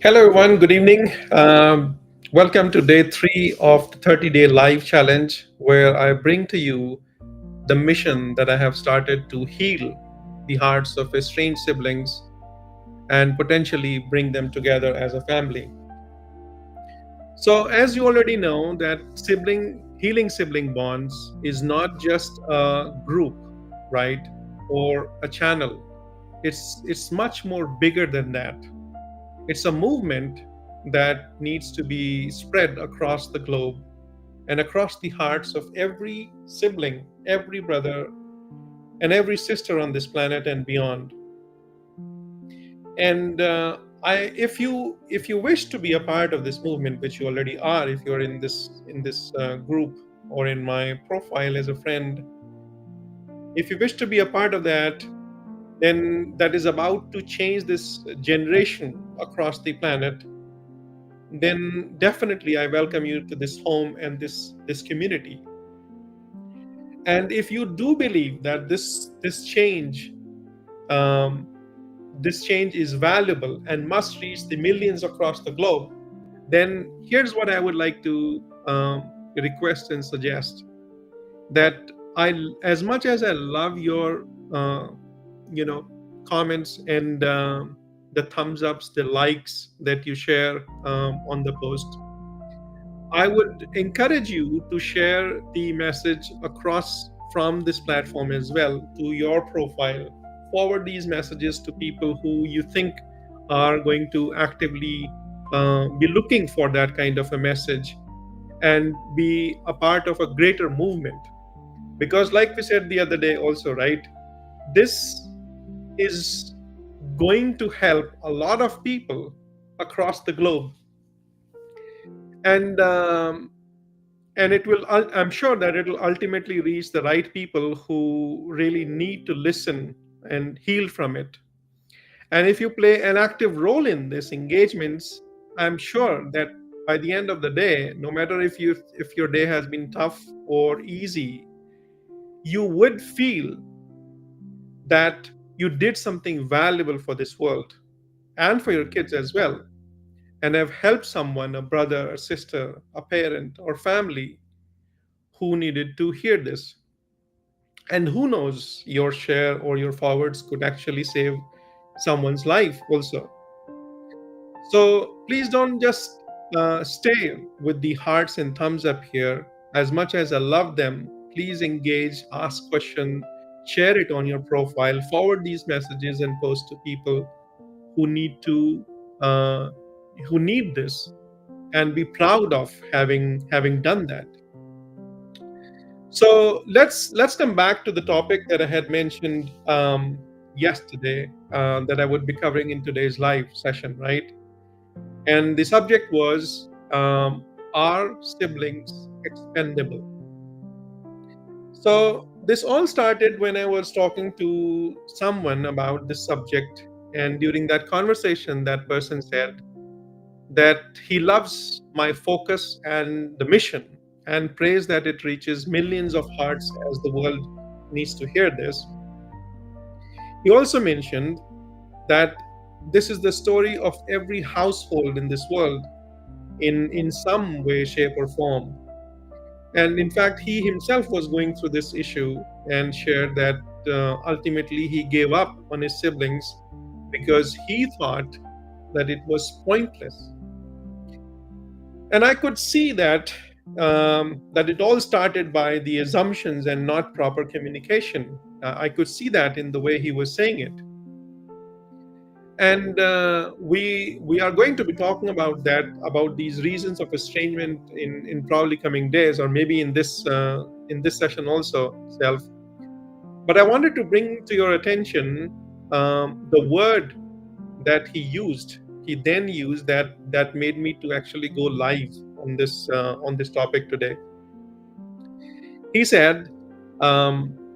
Hello, everyone. Good evening. Welcome to day three of the 30-day live challenge, where I bring to you the mission that I have started to heal the hearts of estranged siblings and potentially bring them together as a family. So, as you already know, that sibling healing sibling bonds is not just a group, right, or a channel. It's much more bigger than that. It's a movement that needs to be spread across the globe and across the hearts of every sibling, every brother, and every sister on this planet and beyond. And if you wish to be a part of this movement, which you already are, if you're in this group or in my profile as a friend, if you wish to be a part of that, then that is about to change this generation across the planet, then definitely I welcome you to this home and this community. And if you do believe that um, this change is valuable and must reach the millions across the globe, then here's what I would like to request and suggest: that I, as much as I love your, you know, comments and the thumbs ups, the likes that you share on the post, I would encourage you to share the message across from this platform as well to your profile. Forward these messages to people who you think are going to actively be looking for that kind of a message and be a part of a greater movement. Because, like we said the other day, also, right, this is going to help a lot of people across the globe. And it will, I'm sure that it will ultimately reach the right people who really need to listen and heal from it. And if you play an active role in these engagements, I'm sure that by the end of the day, no matter if your day has been tough or easy, you would feel that you did something valuable for this world and for your kids as well, and have helped someone, a brother, a sister, a parent, or family who needed to hear this. And who knows, your share or your forwards could actually save someone's life also. So please don't just stay with the hearts and thumbs up here. As much as I love them, please engage, ask questions, share it on your profile, forward these messages and post to people who need to uh, who need this, and be proud of having done that. So let's come back to the topic that I had mentioned yesterday, that I would be covering in today's live session, right? And the subject was, are siblings expendable? So this all started when I was talking to someone about this subject, and during that conversation, that person said that he loves my focus and the mission, and prays that it reaches millions of hearts as the world needs to hear this. He also mentioned that this is the story of every household in this world in some way, shape, or form. And in fact, he himself was going through this issue and shared that ultimately he gave up on his siblings because he thought that it was pointless. And I could see that it all started by the assumptions and not proper communication. I could see that in the way he was saying it. And we are going to be talking about that, about these reasons of estrangement in probably coming days, or maybe in this session also, self. But I wanted to bring to your attention the word that he then used, that made me to actually go live on this topic today. He said,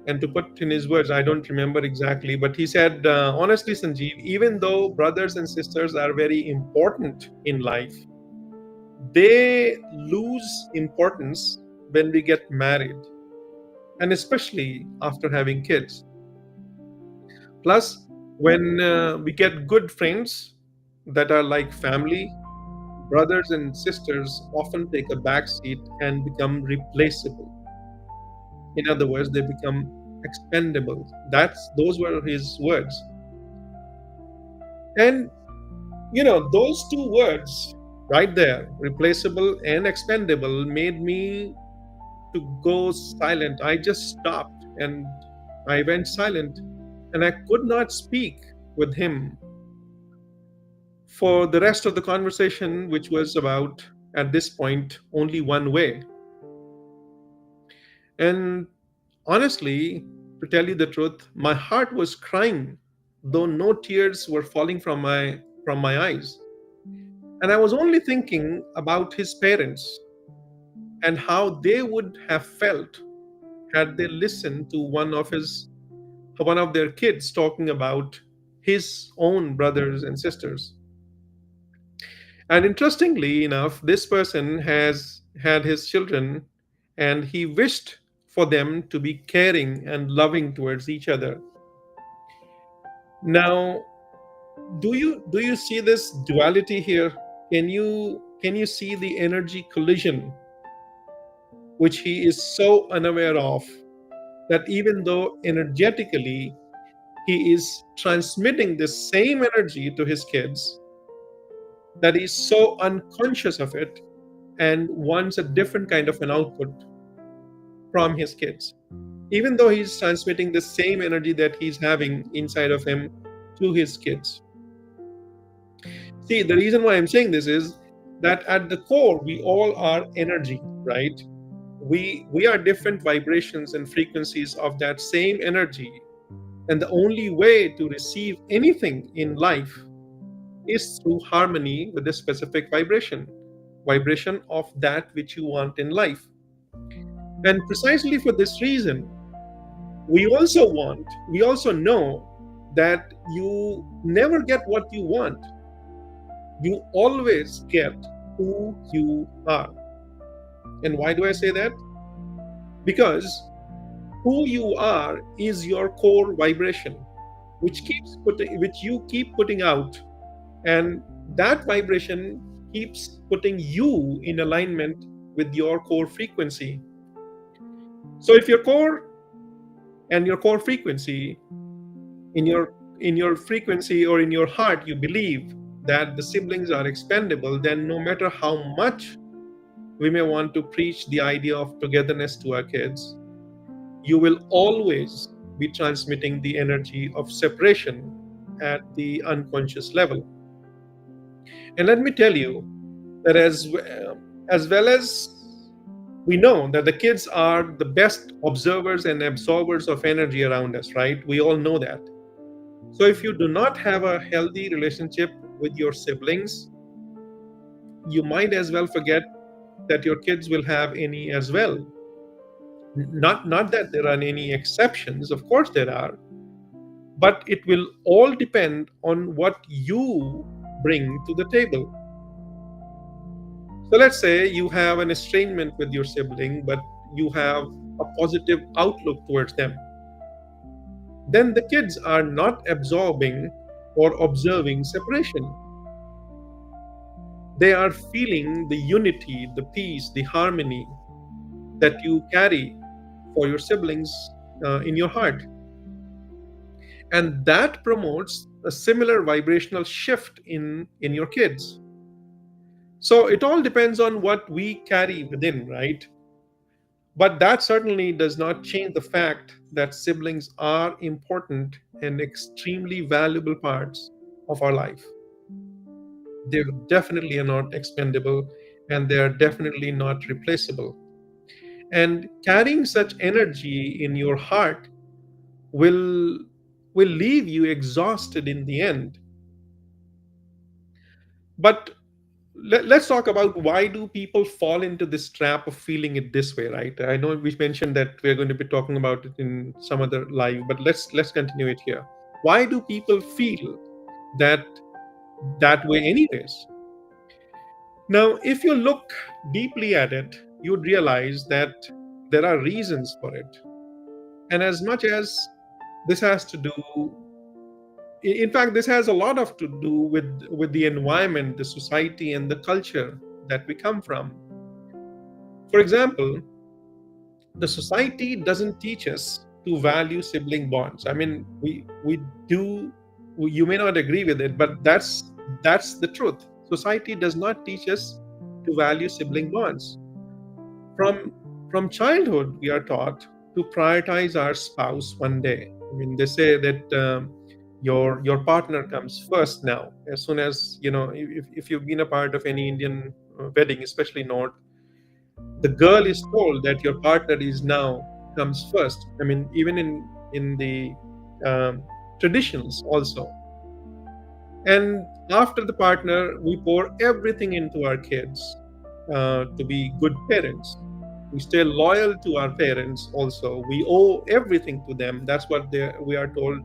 and to put in his words, I don't remember exactly, but he said, honestly, Sanjeev, even though brothers and sisters are very important in life, they lose importance when we get married, and especially after having kids. Plus, when we get good friends, that are like family, brothers and sisters, often take a back seat and become replaceable. In other words, they become expendable. Those were his words. And those two words right there, replaceable and expendable, made me to go silent. I just stopped and I went silent, and I could not speak with him for the rest of the conversation, which was about, at this point, only one way. And honestly, to tell you the truth, my heart was crying, though no tears were falling from my eyes. And I was only thinking about his parents and how they would have felt had they listened to one of their kids talking about his own brothers and sisters. And interestingly enough, this person has had his children, and he wished for them to be caring and loving towards each other. Now, do you see this duality here? Can you see the energy collision which he is so unaware of, that even though energetically he is transmitting the same energy to his kids, that he's so unconscious of it and wants a different kind of an output from his kids, even though he's transmitting the same energy that he's having inside of him to his kids. See, the reason why I'm saying this is that at the core, we all are energy, right? We are different vibrations and frequencies of that same energy. And the only way to receive anything in life is through harmony with a specific vibration of that which you want in life. And precisely for this reason, we also know that you never get what you want. You always get who you are. And why do I say that? Because who you are is your core vibration, which you keep putting out, and that vibration keeps putting you in alignment with your core frequency. So if your core and your core frequency, in your frequency or in your heart, you believe that the siblings are expendable, then no matter how much we may want to preach the idea of togetherness to our kids, you will always be transmitting the energy of separation at the unconscious level. And let me tell you that as well as we know that the kids are the best observers and absorbers of energy around us, right? We all know that. So if you do not have a healthy relationship with your siblings, you might as well forget that your kids will have any as well. Not that there are any exceptions, of course there are, but it will all depend on what you bring to the table. So let's say you have an estrangement with your sibling, but you have a positive outlook towards them. Then the kids are not absorbing or observing separation. They are feeling the unity, the peace, the harmony that you carry for your siblings in your heart. And that promotes a similar vibrational shift in your kids. So it all depends on what we carry within, right? But that certainly does not change the fact that siblings are important and extremely valuable parts of our life. They definitely are not expendable, and they are definitely not replaceable. And carrying such energy in your heart will will leave you exhausted in the end. But let's talk about, why do people fall into this trap of feeling it this way, right? I know we mentioned that we're going to be talking about it in some other live, but let's continue it here. Why do people feel that way anyways? Now, if you look deeply at it, you'd realize that there are reasons for it. And as much as this has to do In fact, this has a lot of to do with the environment, the society, and the culture that we come from. For example, the society doesn't teach us to value sibling bonds. I mean, we do. You may not agree with it, but that's the truth. Society does not teach us to value sibling bonds. From childhood, we are taught to prioritize our spouse one day. I mean, they say that your partner comes first now. As soon as if you've been a part of any Indian wedding, especially North, the girl is told that your partner is now comes first. I mean, even in the traditions also. And after the partner, we pour everything into our kids to be good parents. We stay loyal to our parents also. We owe everything to them. That's what we are told,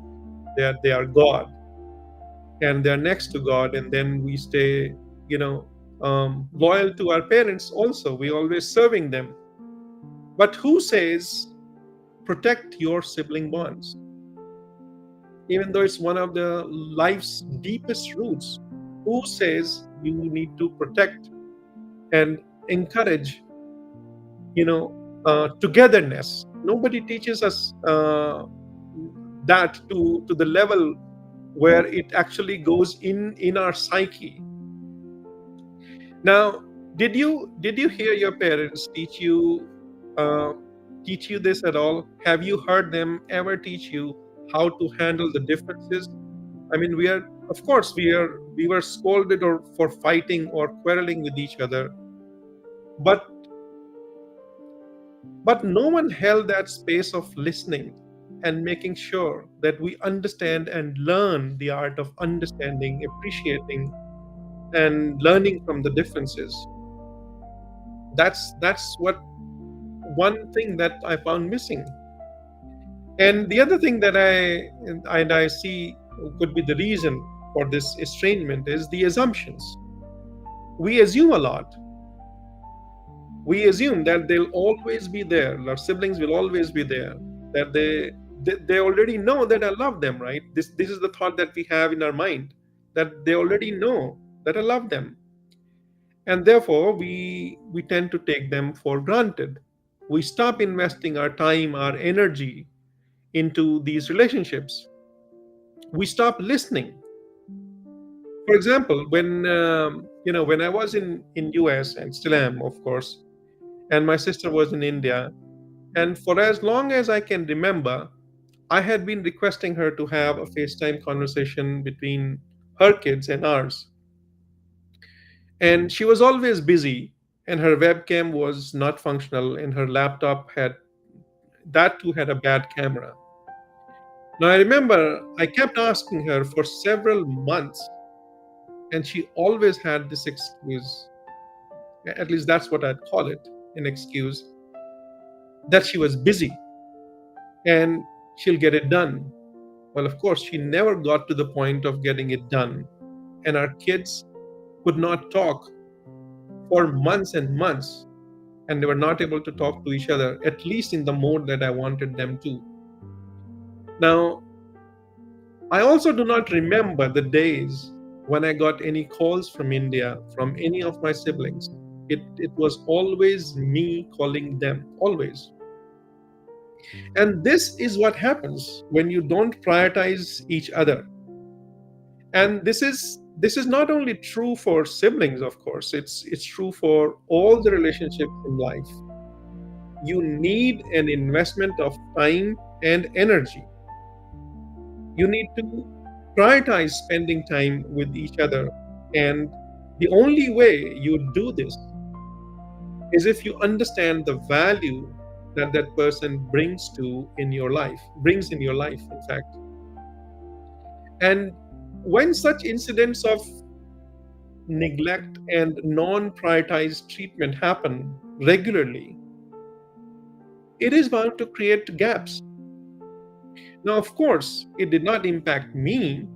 that they are God and they're next to God. And then we stay, loyal to our parents also. We always serving them. But who says protect your sibling bonds? Even though it's one of the life's deepest roots, who says you need to protect and encourage, togetherness? Nobody teaches us that to the level where it actually goes in our psyche. Now, did you hear your parents uh, teach you this at all? Have you heard them ever teach you how to handle the differences? I mean, of course we were scolded or for fighting or quarreling with each other, but no one held that space of listening and making sure that we understand and learn the art of understanding, appreciating, and learning from the differences. That's what one thing that I found missing. And the other thing that I see could be the reason for this estrangement is the assumptions. We assume a lot. We assume that they'll always be there. Our siblings will always be there. That they already know that I love them, right? This is the thought that we have in our mind, that they already know that I love them, and therefore we tend to take them for granted. We stop investing our time, our energy into these relationships. We stop listening. For example, when I was in US, and still am, of course, and my sister was in India, and for as long as I can remember, I had been requesting her to have a FaceTime conversation between her kids and ours. And she was always busy, and her webcam was not functional, and her laptop had that too had a bad camera. Now I remember I kept asking her for several months, and she always had this excuse, at least that's what I'd call it, an excuse, that she was busy and she'll get it done. Well, of course, she never got to the point of getting it done. And our kids could not talk for months and months, and they were not able to talk to each other, at least in the mode that I wanted them to. Now, I also do not remember the days when I got any calls from India from any of my siblings. It was always me calling them, always. And this is what happens when you don't prioritize each other. And this is not only true for siblings, of course. It's true for all the relationships in life. You need an investment of time and energy. You need to prioritize spending time with each other. And the only way you do this is if you understand the value that that person brings in your life, in fact. And when such incidents of neglect and non-prioritized treatment happen regularly, it is bound to create gaps. Now, of course, it did not impact me.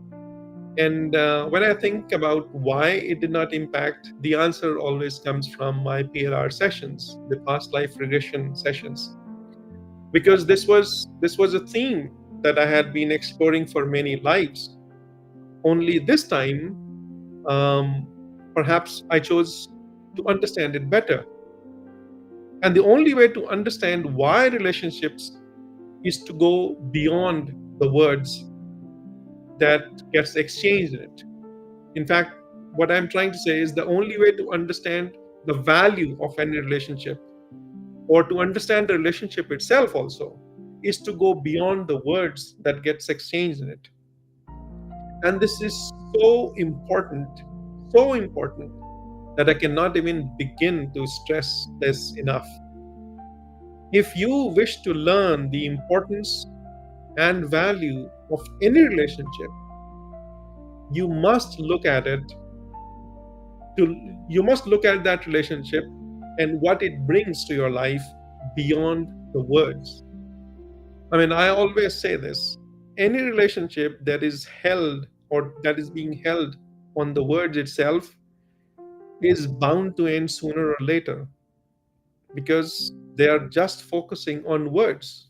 And when I think about why it did not impact, the answer always comes from my PLR sessions, the past life regression sessions, because this was a theme that I had been exploring for many lives. Only this time, um, perhaps I chose to understand it better. And the only way to understand why relationships is to go beyond the words that gets exchanged in it. In fact, what I'm trying to say is the only way to understand the value of any relationship, or to understand the relationship itself also, is to go beyond the words that gets exchanged in it. And this is so important that I cannot even begin to stress this enough. If you wish to learn the importance and value of any relationship, you must look at it to you must look at that relationship and what it brings to your life beyond the words. I mean, I always say this: any relationship that is held, or that is being held on the words itself, is bound to end sooner or later, because they are just focusing on words.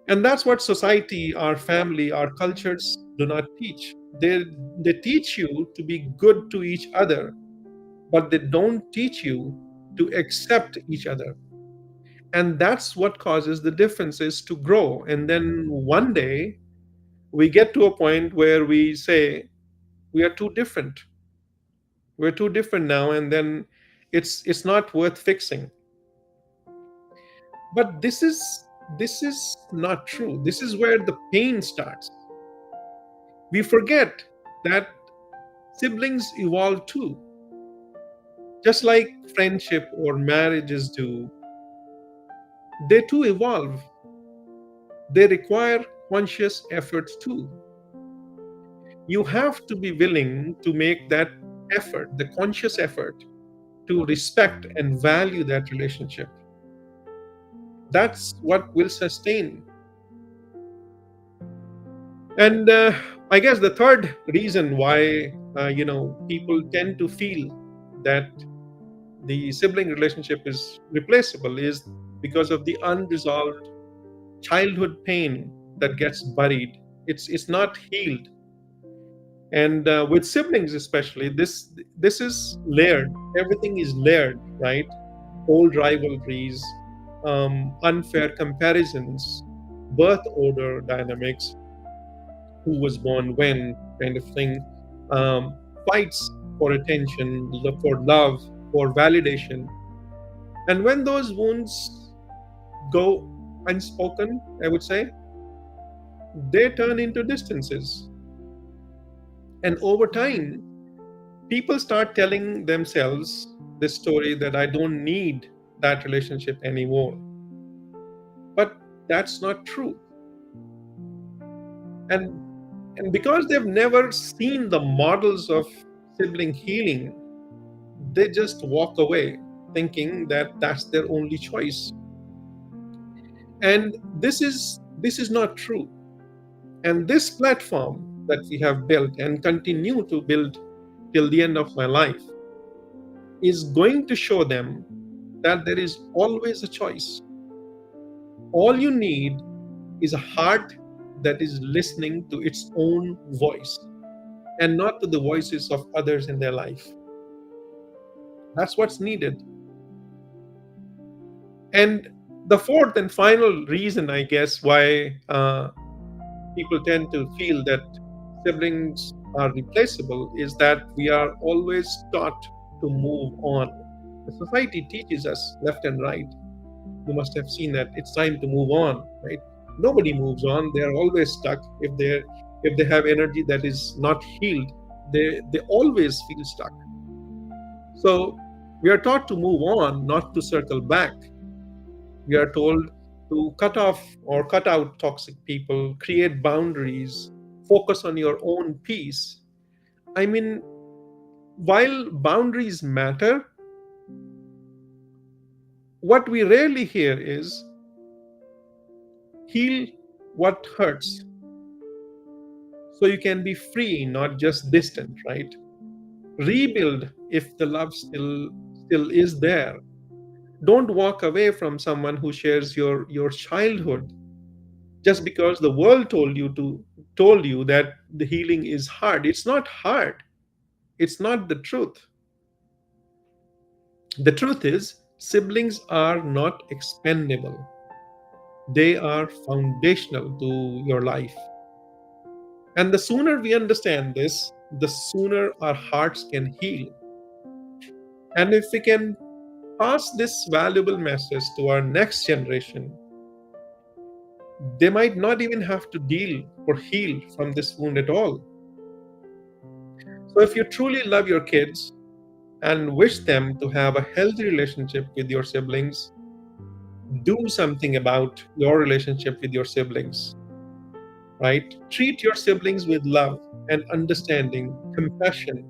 And that's what society, our family, our cultures do not teach. They teach you to be good to each other, but they don't teach you to accept each other. And that's what causes the differences to grow. And then one day we get to a point where we say, we are too different. We're too different now, and then it's not worth fixing. But this is not true. This is where the pain starts. We forget that siblings evolve too. Just like friendship or marriages do, they too evolve. They require conscious efforts too. You have to be willing to make that effort, the conscious effort, to respect and value that relationship. That's what will sustain. And I guess the third reason why people tend to feel that the sibling relationship is replaceable is because of the unresolved childhood pain that gets buried. It's not healed. And with siblings especially, this is layered. Everything is layered, right? Old rivalries, unfair comparisons, birth order dynamics, who was born when, kind of thing, fights for attention, for love, for validation. And when those wounds go unspoken, I would say, they turn into distances. And over time, people start telling themselves this story that I don't need that relationship anymore. But that's not true. And and because they've never seen the models of sibling healing, they just walk away thinking that that's their only choice. And this is not true. And this platform that we have built and continue to build till the end of my life is going to show them that there is always a choice. All you need is a heart that is listening to its own voice and not to the voices of others in their life. That's what's needed. And the fourth and final reason, I guess, why people tend to feel that siblings are replaceable is that we are always taught to move on. The society teaches us left and right. You must have seen that it's time to move on, right? Nobody moves on. They are always stuck. If they have energy that is not healed, they always feel stuck. So we are taught to move on, not to circle back. We are told to cut off or cut out toxic people, create boundaries, focus on your own peace. I mean, while boundaries matter, what we rarely hear is heal what hurts so you can be free, not just distant, right? Rebuild if the love still is there. Don't walk away from someone who shares your childhood just because the world told you to told you that the healing is hard. It's not hard. It's not the truth. The truth is, siblings are not expendable, they are foundational to your life. And the sooner we understand this, the sooner our hearts can heal. And if we can pass this valuable message to our next generation, they might not even have to deal or heal from this wound at all. So, if you truly love your kids and wish them to have a healthy relationship with your siblings, do something about your relationship with your siblings, right? Treat your siblings with love and understanding, compassion,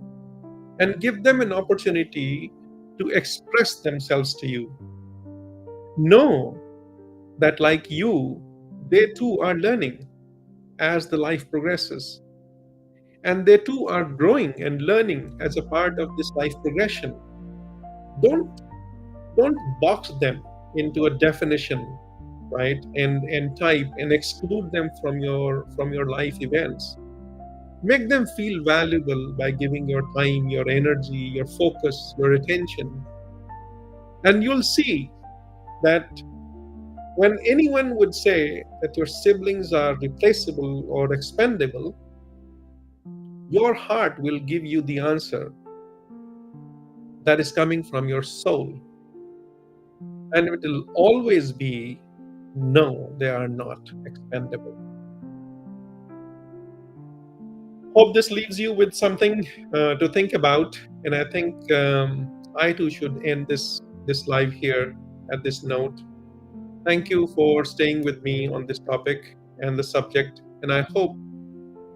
and give them an opportunity to express themselves to you. Know that, like you, they too are learning as the life progresses. And they too are growing and learning as a part of this life progression. Don't don't box them into a definition, right? And type and exclude them from your life events. Make them feel valuable by giving your time, your energy, your focus, your attention. And you'll see that when anyone would say that your siblings are replaceable or expendable, your heart will give you the answer that is coming from your soul. And it will always be no, they are not expendable. Hope this leaves you with something to think about. And I think I too should end this live here at this note. Thank you for staying with me on this topic and the subject. And I hope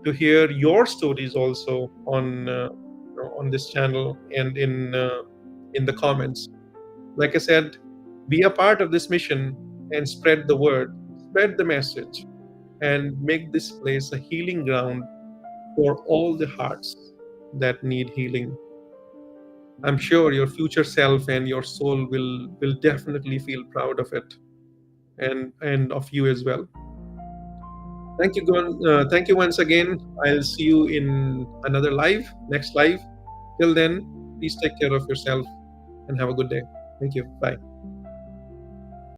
to hear your stories also on this channel and in the comments. Like I said, be a part of this mission and spread the word, spread the message, and make this place a healing ground for all the hearts that need healing. I'm sure your future self and your soul will definitely feel proud of it, and of you as well. Thank you once again. I'll see you in another live, next live. Till then, please take care of yourself and have a good day. Thank you. Bye.